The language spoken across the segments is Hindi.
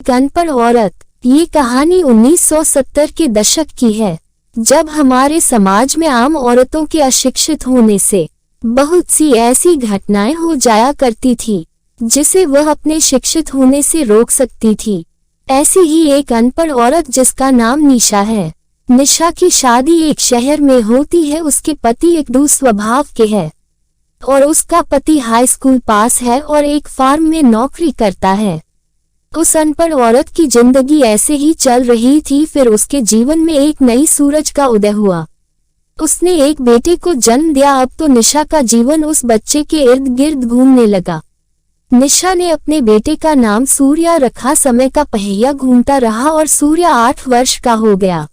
अनपढ़ औरत। ये कहानी 1970 के दशक की है, जब हमारे समाज में आम औरतों के अशिक्षित होने से बहुत सी ऐसी घटनाएं हो जाया करती थी जिसे वह अपने शिक्षित होने से रोक सकती थी। ऐसी ही एक अनपढ़ औरत जिसका नाम निशा है। निशा की शादी एक शहर में होती है। उसके पति एक दूसरे स्वभाव के हैं और उसका पति हाई स्कूल पास है और एक फार्म में नौकरी करता है। उस अनपढ़ औरत की जिंदगी ऐसे ही चल रही थी। फिर उसके जीवन में एक नई सूरज का उदय हुआ। उसने एक बेटे को जन्म दिया। अब तो निशा का जीवन उस बच्चे के इर्द गिर्द घूमने लगा। निशा ने अपने बेटे का नाम सूर्या रखा। समय का पहिया घूमता रहा और सूर्या 8 वर्ष का हो गया।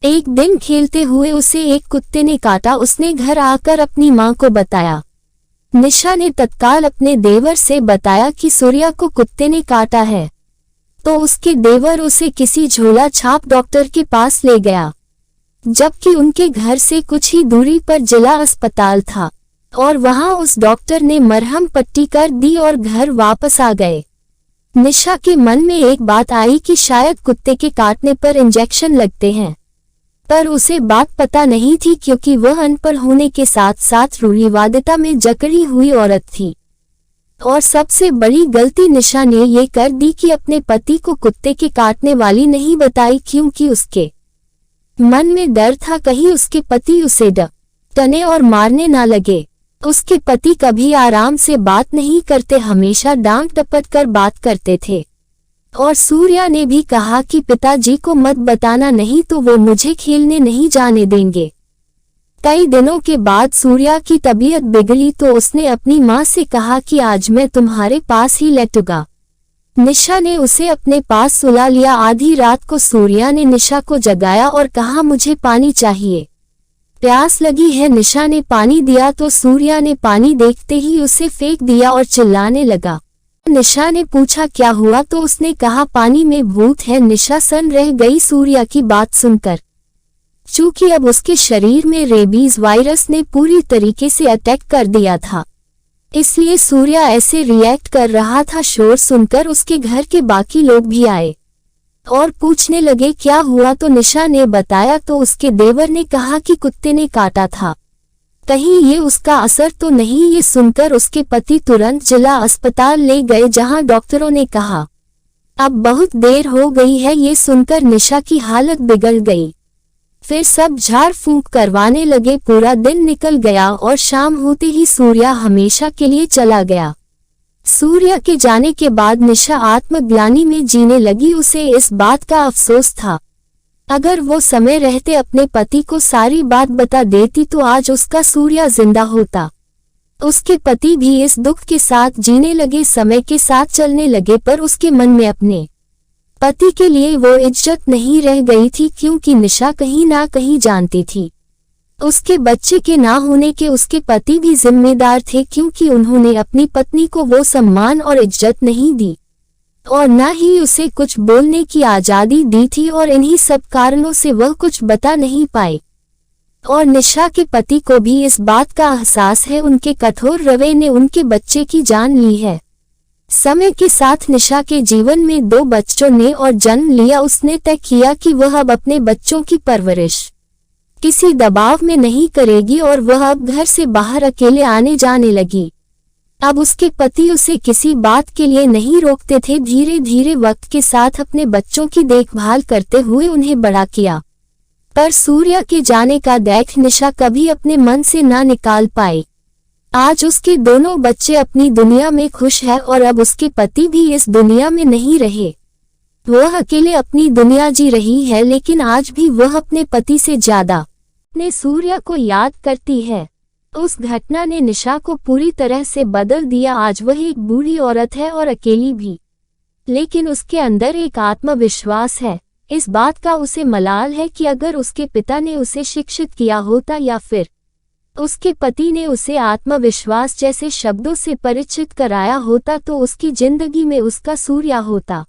एक दिन खेलते हुए उसे एक कुत्ते ने काटा। उसने घर आकर अपनी मां को बताया। निशा ने तत्काल अपने देवर से बताया कि सूर्या को कुत्ते ने काटा है, तो उसके देवर उसे किसी झोला छाप डॉक्टर के पास ले गया, जबकि उनके घर से कुछ ही दूरी पर जिला अस्पताल था और वहां उस डॉक्टर ने मरहम पट्टी कर दी और घर वापस आ गए। निशा के मन में एक बात आई कि शायद कुत्ते के काटने पर इंजेक्शन लगते हैं, पर उसे बात पता नहीं थी क्योंकि वह अनपढ़ होने के साथ साथ रूढ़िवादिता में जकड़ी हुई औरत थी। और सबसे बड़ी गलती निशा ने ये कर दी कि अपने पति को कुत्ते के काटने वाली नहीं बताई, क्योंकि उसके मन में डर था कहीं उसके पति उसे डटने और मारने ना लगे। उसके पति कभी आराम से बात नहीं करते, हमेशा डांट डपट कर बात करते थे। और सूर्या ने भी कहा कि पिताजी को मत बताना, नहीं तो वो मुझे खेलने नहीं जाने देंगे। कई दिनों के बाद सूर्या की तबीयत बिगड़ी तो उसने अपनी मां से कहा कि आज मैं तुम्हारे पास ही लेटूंगा। निशा ने उसे अपने पास सुला लिया। आधी रात को सूर्या ने निशा को जगाया और कहा, मुझे पानी चाहिए, प्यास लगी है। निशा ने पानी दिया तो सूर्या ने पानी देखते ही उसे फेंक दिया और चिल्लाने लगा। निशा ने पूछा क्या हुआ, तो उसने कहा पानी में भूत है। निशा सन्न रह गई सूर्या की बात सुनकर। चूंकि अब उसके शरीर में रेबीज वायरस ने पूरी तरीके से अटैक कर दिया था, इसलिए सूर्या ऐसे रिएक्ट कर रहा था। शोर सुनकर उसके घर के बाकी लोग भी आए और पूछने लगे क्या हुआ, तो निशा ने बताया तो उसके देवर ने कहा कि कुत्ते ने काटा था, कहीं ये उसका असर तो नहीं। ये सुनकर उसके पति तुरंत जिला अस्पताल ले गए, जहां डॉक्टरों ने कहा अब बहुत देर हो गई है। ये सुनकर निशा की हालत बिगड़ गई। फिर सब झाड़ फूंक करवाने लगे। पूरा दिन निकल गया और शाम होते ही सूर्या हमेशा के लिए चला गया। सूर्या के जाने के बाद निशा आत्मग्लानि में जीने लगी। उसे इस बात का अफसोस था, अगर वो समय रहते अपने पति को सारी बात बता देती तो आज उसका सूर्या जिंदा होता। उसके पति भी इस दुख के साथ जीने लगे, समय के साथ चलने लगे, पर उसके मन में अपने पति के लिए वो इज्जत नहीं रह गई थी, क्योंकि निशा कहीं ना कहीं जानती थी उसके बच्चे के ना होने के उसके पति भी जिम्मेदार थे, क्योंकि उन्होंने अपनी पत्नी को वो सम्मान और इज्जत नहीं दी और न ही उसे कुछ बोलने की आजादी दी थी, और इन्हीं सब कारणों से वह कुछ बता नहीं पाए। और निशा के पति को भी इस बात का एहसास है। उनके कठोर रवैये ने उनके बच्चे की जान ली है। समय के साथ निशा के जीवन में 2 बच्चों ने और जन्म लिया। उसने तय किया कि वह अब अपने बच्चों की परवरिश किसी दबाव में नहीं करेगी और वह अब घर से बाहर अकेले आने जाने लगी। अब उसके पति उसे किसी बात के लिए नहीं रोकते थे। धीरे धीरे वक्त के साथ अपने बच्चों की देखभाल करते हुए उन्हें बड़ा किया, पर सूर्या के जाने का देख निशा कभी अपने मन से ना निकाल पाई। आज उसके दोनों बच्चे अपनी दुनिया में खुश है और अब उसके पति भी इस दुनिया में नहीं रहे। वह अकेले अपनी दुनिया जी रही है, लेकिन आज भी वह अपने पति से ज्यादा अपने सूर्या को याद करती है। उस घटना ने निशा को पूरी तरह से बदल दिया। आज वह एक बूढ़ी औरत है और अकेली भी, लेकिन उसके अंदर एक आत्मविश्वास है। इस बात का उसे मलाल है कि अगर उसके पिता ने उसे शिक्षित किया होता या फिर उसके पति ने उसे आत्मविश्वास जैसे शब्दों से परिचित कराया होता तो उसकी जिंदगी में उसका सूर्या होता।